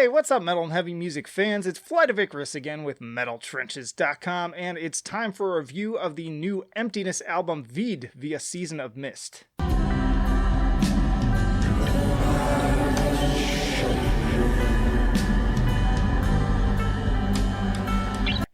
Hey, what's up, metal and heavy music fans? It's Flight of Icarus again with MetalTrenches.com, and it's time for a review of the new Emptiness album Vide via Season of Mist.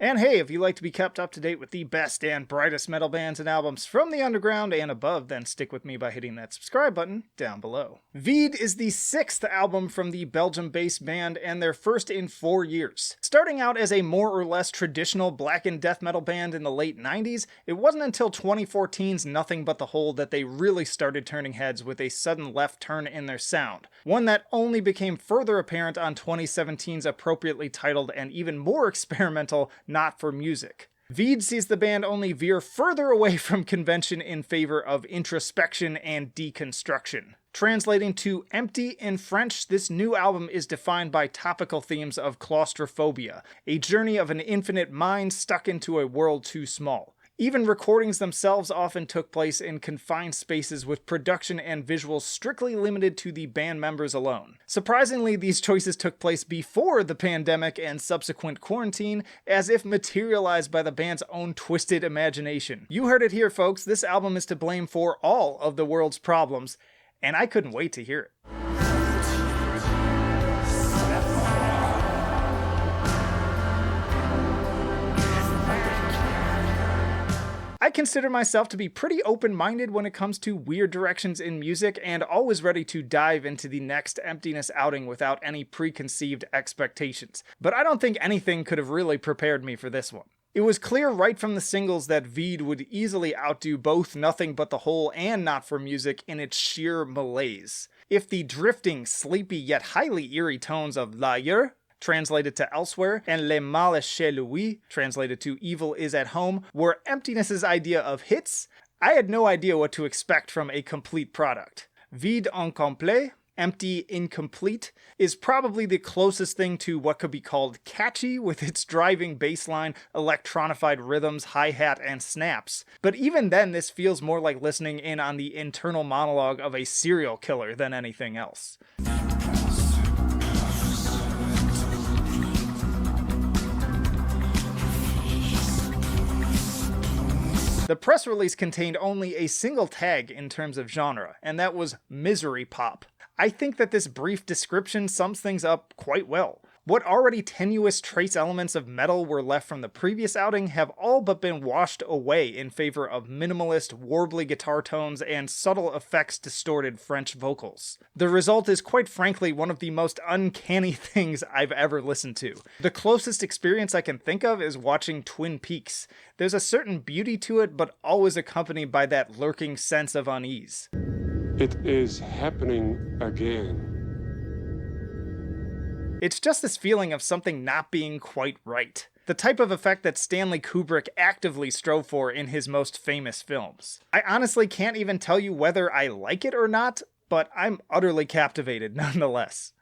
And hey, if you like to be kept up to date with the best and brightest metal bands and albums from the underground and above, then stick with me by hitting that subscribe button down below. Vide is the 6th album from the Belgium-based band and their first in 4 years. Starting out as a more or less traditional blackened death metal band in the late 90s, it wasn't until 2014's Nothing But the Hole that they really started turning heads with a sudden left turn in their sound, one that only became further apparent on 2017's appropriately titled and even more experimental Not for Music. Vide sees the band only veer further away from convention in favor of introspection and deconstruction. Translating to empty in French, this new album is defined by topical themes of claustrophobia, a journey of an infinite mind stuck into a world too small. Even recordings themselves often took place in confined spaces with production and visuals strictly limited to the band members alone. Surprisingly, these choices took place before the pandemic and subsequent quarantine, as if materialized by the band's own twisted imagination. You heard it here, folks. This album is to blame for all of the world's problems, and I couldn't wait to hear it. I consider myself to be pretty open-minded when it comes to weird directions in music and always ready to dive into the next Emptiness outing without any preconceived expectations. But I don't think anything could have really prepared me for this one. It was clear right from the singles that Vide would easily outdo both Nothing But the Hole and Not for Music in its sheer malaise. If the drifting, sleepy yet highly eerie tones of L'ailleurs, translated to Elsewhere, and Le Mal est chez lui, translated to Evil is at Home, were Emptiness's idea of hits, I had no idea what to expect from a complete product. Vide incomplet, empty incomplete, is probably the closest thing to what could be called catchy with its driving bass line, electronified rhythms, hi-hat, and snaps. But even then, this feels more like listening in on the internal monologue of a serial killer than anything else. The press release contained only a single tag in terms of genre, and that was misery pop. I think that this brief description sums things up quite well. What already tenuous trace elements of metal were left from the previous outing have all but been washed away in favor of minimalist, warbly guitar tones and subtle effects distorted French vocals. The result is quite frankly one of the most uncanny things I've ever listened to. The closest experience I can think of is watching Twin Peaks. There's a certain beauty to it, but always accompanied by that lurking sense of unease. It is happening again. It's just this feeling of something not being quite right. The type of effect that Stanley Kubrick actively strove for in his most famous films. I honestly can't even tell you whether I like it or not, but I'm utterly captivated nonetheless.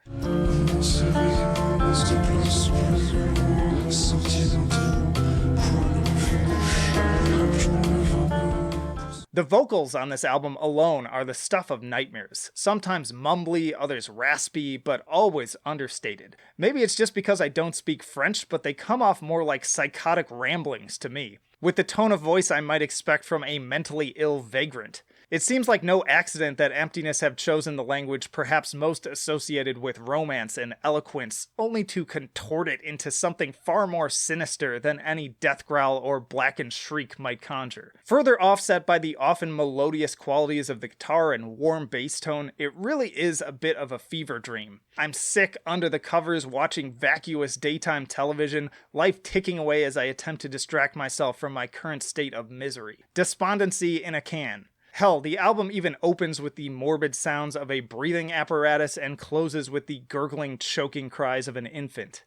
The vocals on this album alone are the stuff of nightmares, sometimes mumbly, others raspy, but always understated. Maybe it's just because I don't speak French, but they come off more like psychotic ramblings to me, with the tone of voice I might expect from a mentally ill vagrant. It seems like no accident that Emptiness have chosen the language perhaps most associated with romance and eloquence, only to contort it into something far more sinister than any death growl or blackened shriek might conjure. Further offset by the often melodious qualities of the guitar and warm bass tone, it really is a bit of a fever dream. I'm sick under the covers watching vacuous daytime television, life ticking away as I attempt to distract myself from my current state of misery. Despondency in a can. Hell, the album even opens with the morbid sounds of a breathing apparatus and closes with the gurgling, choking cries of an infant.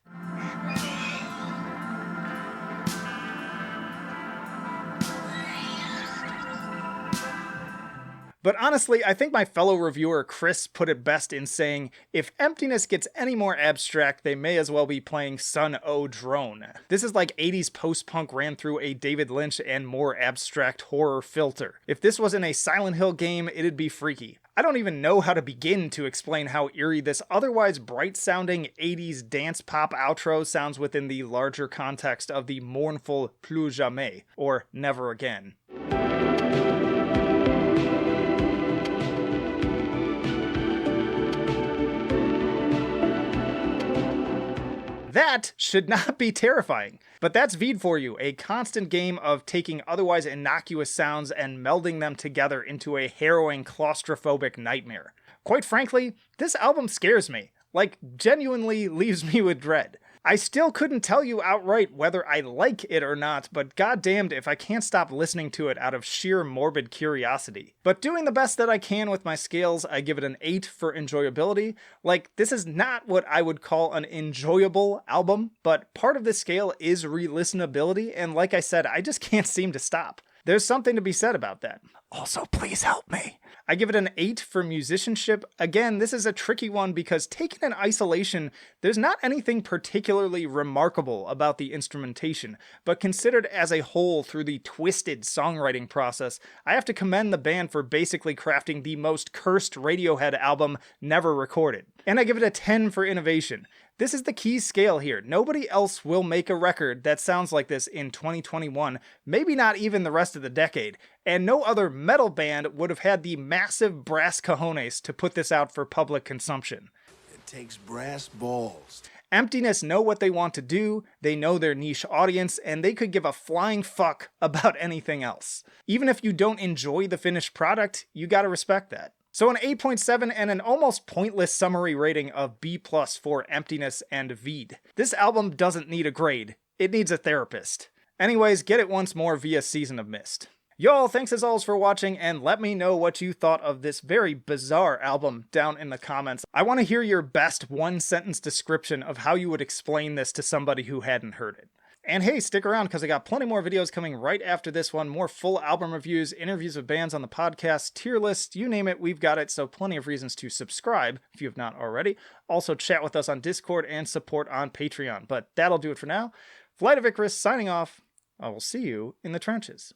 But honestly, I think my fellow reviewer Chris put it best in saying, if Emptiness gets any more abstract, they may as well be playing Sun O Drone. This is like 80s post-punk ran through a David Lynch and more abstract horror filter. If this wasn't a Silent Hill game, it'd be freaky. I don't even know how to begin to explain how eerie this otherwise bright-sounding 80s dance pop outro sounds within the larger context of the mournful plus jamais, or never again. That should not be terrifying. But that's Vide for you, a constant game of taking otherwise innocuous sounds and melding them together into a harrowing claustrophobic nightmare. Quite frankly, this album scares me, like genuinely leaves me with dread. I still couldn't tell you outright whether I like it or not, but goddamned if I can't stop listening to it out of sheer morbid curiosity. But doing the best that I can with my scales, I give it an 8 for enjoyability. Like, this is not what I would call an enjoyable album, but part of this scale is re-listenability, and like I said, I just can't seem to stop. There's something to be said about that. Also, please help me. I give it an 8 for musicianship. Again, this is a tricky one because taken in isolation, there's not anything particularly remarkable about the instrumentation, but considered as a whole through the twisted songwriting process, I have to commend the band for basically crafting the most cursed Radiohead album never recorded. And I give it a 10 for innovation. This is the key scale here. Nobody else will make a record that sounds like this in 2021, maybe not even the rest of the decade, and no other metal band would have had the massive brass cojones to put this out for public consumption. It takes brass balls. Emptiness know what they want to do, they know their niche audience, and they could give a flying fuck about anything else. Even if you don't enjoy the finished product, you gotta respect that. So an 8.7 and an almost pointless summary rating of B+ for Emptiness and Vide. This album doesn't need a grade, it needs a therapist. Anyways, get it once more via Season of Mist. Y'all, thanks as always for watching, and let me know what you thought of this very bizarre album down in the comments. I want to hear your best one-sentence description of how you would explain this to somebody who hadn't heard it. And hey, stick around because I got plenty more videos coming right after this one. More full album reviews, interviews with bands on the podcast, tier lists, you name it, we've got it. So plenty of reasons to subscribe if you have not already. Also chat with us on Discord and support on Patreon. But that'll do it for now. Flight of Icarus signing off. I will see you in the trenches.